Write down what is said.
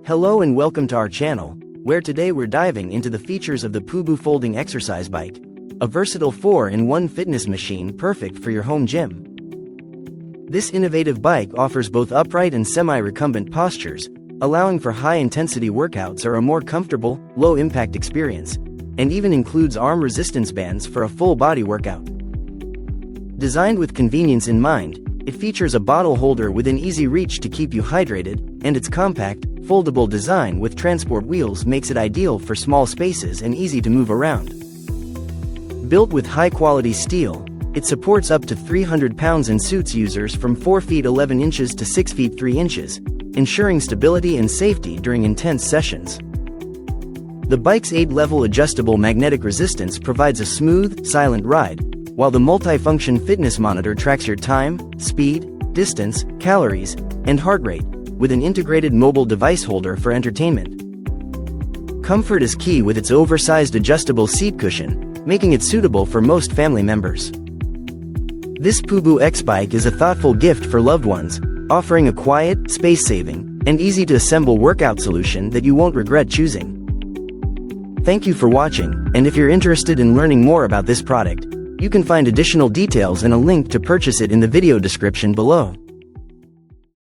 Hello and welcome to our channel, where today we're diving into the features of the pooboo folding exercise bike, a versatile 4-in-1 fitness machine perfect for your home gym. This innovative bike offers both upright and semi-recumbent postures, allowing for high-intensity workouts or a more comfortable, low-impact experience, and even includes arm resistance bands for a full-body workout. Designed with convenience in mind, it features a bottle holder within easy reach to keep you hydrated, and its compact, foldable design with transport wheels makes it ideal for small spaces and easy to move around. Built with high-quality steel, it supports up to 300 pounds and suits users from 4 feet 11 inches to 6 feet 3 inches, ensuring stability and safety during intense sessions. The bike's 8-level adjustable magnetic resistance provides a smooth, silent ride, while the multi-function fitness monitor tracks your time, speed, distance, calories, and heart rate, with an integrated mobile device holder for entertainment. Comfort is key with its oversized adjustable seat cushion, making it suitable for most family members. This pooboo X bike is a thoughtful gift for loved ones, offering a quiet, space-saving, and easy-to-assemble workout solution that you won't regret choosing. Thank you for watching, and if you're interested in learning more about this product, you can find additional details and a link to purchase it in the video description below.